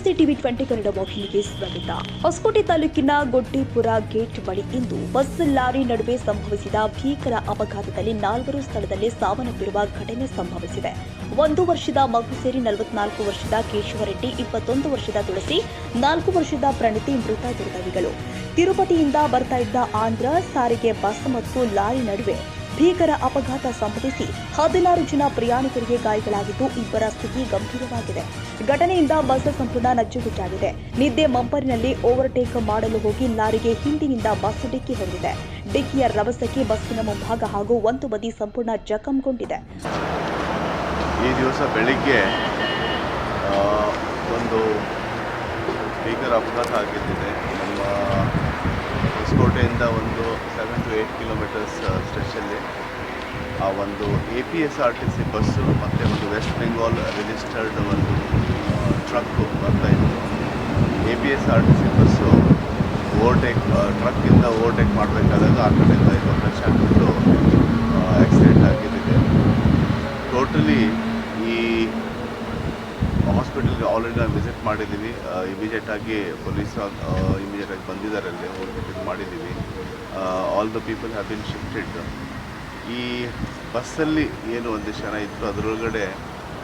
ನಮಸ್ತೆ ಟಿವಿ 20 ಕನ್ನಡ ವಾಹಿನಿಗೆ ಸ್ವಾಗತ. ಹೊಸಕೋಟೆ ತಾಲೂಕಿನ ಗೊಡ್ಡೇಪುರ ಗೇಟ್ ಬಳಿ ಇಂದು ಬಸ್ ಲಾರಿ ನಡುವೆ ಸಂಭವಿಸಿದ ಭೀಕರ ಅಪಘಾತದಲ್ಲಿ 4 ಸ್ಥಳದಲ್ಲೇ ಸಾವನ್ನಪ್ಪಿರುವ ಘಟನೆ ಸಂಭವಿಸಿದೆ. 1 ವರ್ಷದ ಮಗು ಸೇರಿ 44 ವರ್ಷದ ಕೇಶವರೆಡ್ಡಿ, 21 ವರ್ಷದ ತುಳಸಿ, 4 ವರ್ಷದ ಪ್ರಣತಿ ಮೃತ ದುರ್ದೈವಿಗಳು. ತಿರುಪತಿಯಿಂದ ಬರ್ತಾ ಇದ್ದ ಆಂಧ್ರ ಸಾರಿಗೆ ಬಸ್ ಮತ್ತು ಲಾರಿ ನಡುವೆ ಭೀಕರ ಅಪಘಾತ ಸಂಭವಿಸಿ 16 ಜನ ಪ್ರಯಾಣಿಕರಿಗೆ ಗಾಯಗಳಾಗಿದ್ದು, ಇಬ್ಬರ ಸ್ಥಿತಿ ಗಂಭೀರವಾಗಿದೆ. ಘಟನೆಯಿಂದ ಬಸ್ ಸಂಪೂರ್ಣ ನಜ್ಜುಗುಜ್ಜಾಗಿದೆ. ನಿದ್ದೆ ಮಂಪರಿನಲ್ಲಿ ಓವರ್ಟೇಕ್ ಮಾಡಲು ಹೋಗಿ ಲಾರಿಗೆ ಹಿಂದಿನಿಂದ ಬಸ್ ಡಿಕ್ಕಿ ಹೊಡೆದಿದೆ. ಡಿಕ್ಕಿಯ ರಭಸಕ್ಕೆ ಬಸ್ಸಿನ ಮುಂಭಾಗ ಹಾಗೂ ಒಂದು ಬದಿ ಸಂಪೂರ್ಣ ಜಖಂಗೊಂಡಿದೆ. ಈ ದಿವಸ ಬೆಳಿಗ್ಗೆ ಒಂದು ಭೀಕರ ಅಪಘಾತ ಆಗಿದ್ದಿದೆ. ನಮ್ಮ ಹೊಸಕೋಟೆಯಿಂದ ಒಂದು 7 to 8 ಕಿಲೋಮೀಟರ್ಸ್ ಸ್ಟ್ರೆಚಲ್ಲಿ ಆ ಒಂದು APSRTC ಬಸ್ಸು ಮತ್ತು ಒಂದು ವೆಸ್ಟ್ ಬೆಂಗಾಲ್ ರಿಜಿಸ್ಟರ್ಡ್ ಒಂದು ಟ್ರಕ್ಕು ಬರ್ತಾಯಿತ್ತು. APSRTC ಬಸ್ಸು ಟ್ರಕ್ಕಿಂದ ಓವರ್ಟೇಕ್ ಮಾಡಬೇಕಾದಾಗ ಆ ಕಡೆಯಿಂದ ಇದು ಟಚ್ ಆಗಿಬಿಟ್ಟು ಆಕ್ಸಿಡೆಂಟ್ ಆಗಿದ್ದಿದೆ. ಟೋಟಲಿ ಈ ಹಾಸ್ಪಿಟಲ್ಗೆ ಆಲ್ರೆಡಿ ನಾವು ವಿಸಿಟ್ ಮಾಡಿದ್ದೀವಿ. ಇಮಿಡಿಯೇಟಾಗಿ ಪೊಲೀಸ್ ಇಮಿಡಿಯೇಟಾಗಿ ಬಂದಿದ್ದಾರೆ, ಅಲ್ಲಿ ಹೋಗಿ ಮಾಡಿದ್ದೀವಿ. All the people have been shifted. ಈ ಬಸ್ಸಲ್ಲಿ ಏನು ಒಂದಿಷ್ಟು ಜನ ಇತ್ತು, ಅದರೊಳಗಡೆ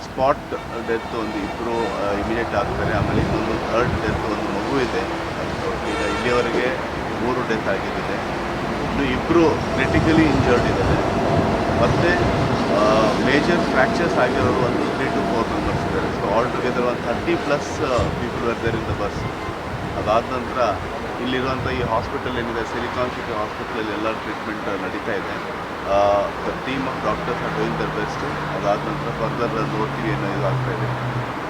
ಸ್ಪಾಟ್ ಡೆತ್ ಒಂದು ಇಬ್ಬರು ಇಮಿಡಿಯೇಟ್ ಆಗ್ತಾರೆ. ಆಮೇಲೆ ಇನ್ನೊಂದು ಥರ್ಡ್ ಡೆತ್ ಒಂದು ಮಗು ಇದೆ. ಈಗ ಇಲ್ಲಿಯವರೆಗೆ 3 ಡೆತ್ ಆಗಿದ್ದಿದೆ. ಇನ್ನು ಇಬ್ಬರು ಕ್ರಿಟಿಕಲಿ ಇಂಜರ್ಡ್ ಇದ್ದಾರೆ. ಮತ್ತು ಮೇಜರ್ ಫ್ರ್ಯಾಕ್ಚರ್ಸ್ ಆಗಿರೋರು ಒಂದು 3 to 4 ಮೆಂಬರ್ಸ್ ಇದ್ದಾರೆ. ಸೊ ಆಲ್ ಟುಗೆದರ್ ಒಂದು 30+ people were there in the bus. ಅದಾದ ನಂತರ ಇಲ್ಲಿರುವಂಥ ಈ ಹಾಸ್ಪಿಟಲ್ ಏನಿದೆ, ಸಿಲಿಕಾನ್ ಸಿಟಿ ಹಾಸ್ಪಿಟಲಲ್ಲಿ ಎಲ್ಲ ಟ್ರೀಟ್ಮೆಂಟ್ ನಡೀತಾ ಇದೆ. The team of doctors are doing their best. ಅದಾದ ನಂತರ ಫರ್ದರ್ ನೋಡ್ತೀವಿ ಏನೋ ಇದಾಗ್ತಾ ಇದೆ.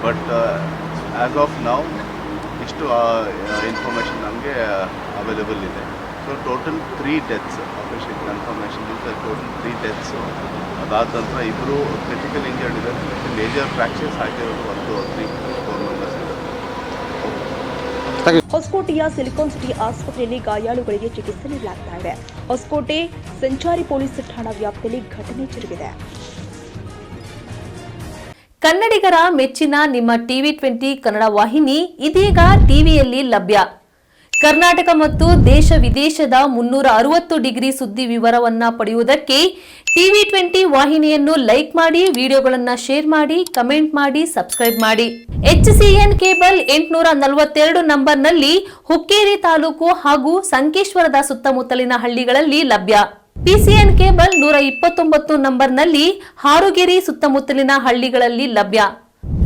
ಬಟ್ ಆ್ಯಸ್ ಆಫ್ ನೌ ಇಷ್ಟು ಇನ್ಫಾರ್ಮೇಷನ್ ನಮಗೆ ಅವೈಲೇಬಲ್ ಇದೆ. So total 3 deaths official confirmation is total 3 deaths. ಅದಾದ ನಂತರ ಇಬ್ಬರು ಕ್ರಿಟಿಕಲ್ ಇಂಜರ್ಡ್ ಇದ್ದಾರೆ. ಮೇಜರ್ ಫ್ರ್ಯಾಕ್ಚರ್ಸ್ ಆಗಿರೋದು ಒಂದು 3 to 4 ಮೆಂಬರ್ಸ್ ಇದ್ದಾರೆ. ಹೊಸಕೋಟೆಯ ಸಿಲಿಕಾನ್ ಸಿಟಿ ಆಸ್ಪತ್ರೆಯಲ್ಲಿ ಗಾಯಾಳುಗಳಿಗೆ ಚಿಕಿತ್ಸೆ ನೀಡಲಾಗ್ತಾ ಇದೆ. ಹೊಸಕೋಟೆ ಸಂಚಾರಿ ಪೊಲೀಸ್ ಠಾಣಾ ವ್ಯಾಪ್ತಿಯಲ್ಲಿ ಘಟನೆ ಜರುಗಿದೆ. ಕನ್ನಡಿಗರ ಮೆಚ್ಚಿನ ನಿಮ್ಮ ಟಿವಿ 20 ಕನ್ನಡ ವಾಹಿನಿ ಇದೀಗ ಟಿವಿಯಲ್ಲಿ ಲಭ್ಯ. ಕರ್ನಾಟಕ ಮತ್ತು ದೇಶ ವಿದೇಶದ 360 ಡಿಗ್ರಿ ಸುದ್ದಿ ವಿವರವನ್ನ ಪಡೆಯುವುದಕ್ಕೆ ಟಿವಿ 20 ವಾಹಿನಿಯನ್ನು ಲೈಕ್ ಮಾಡಿ, ವಿಡಿಯೋಗಳನ್ನು ಶೇರ್ ಮಾಡಿ, ಕಮೆಂಟ್ ಮಾಡಿ, ಸಬ್ಸ್ಕ್ರೈಬ್ ಮಾಡಿ. HCN ಕೇಬಲ್ 842 ನಂಬರ್ನಲ್ಲಿ ಹುಕ್ಕೇರಿ ತಾಲೂಕು ಹಾಗೂ ಸಂಕೇಶ್ವರದ ಸುತ್ತಮುತ್ತಲಿನ ಹಳ್ಳಿಗಳಲ್ಲಿ ಲಭ್ಯ. PCN ಕೇಬಲ್ 129 ನಂಬರ್ನಲ್ಲಿ ಹಾರುಗೆರೆ ಸುತ್ತಮುತ್ತಲಿನ ಹಳ್ಳಿಗಳಲ್ಲಿ ಲಭ್ಯ.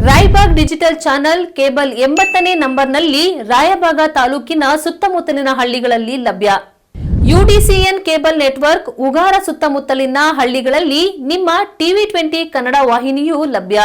ರಾಯಬಾಗ್ ಡಿಜಿಟಲ್ ಚಾನೆಲ್ ಕೇಬಲ್ 80ನೇ ನಂಬರ್ನಲ್ಲಿ ರಾಯಬಾಗ ತಾಲೂಕಿನ ಸುತ್ತಮುತ್ತಲಿನ ಹಳ್ಳಿಗಳಲ್ಲಿ ಲಭ್ಯ. UDCN ಕೇಬಲ್ ನೆಟ್ವರ್ಕ್ ಉಗಾರ ಸುತ್ತಮುತ್ತಲಿನ ಹಳ್ಳಿಗಳಲ್ಲಿ ನಿಮ್ಮ ಟಿವಿ 20 ಕನ್ನಡ ವಾಹಿನಿಯೂ ಲಭ್ಯ.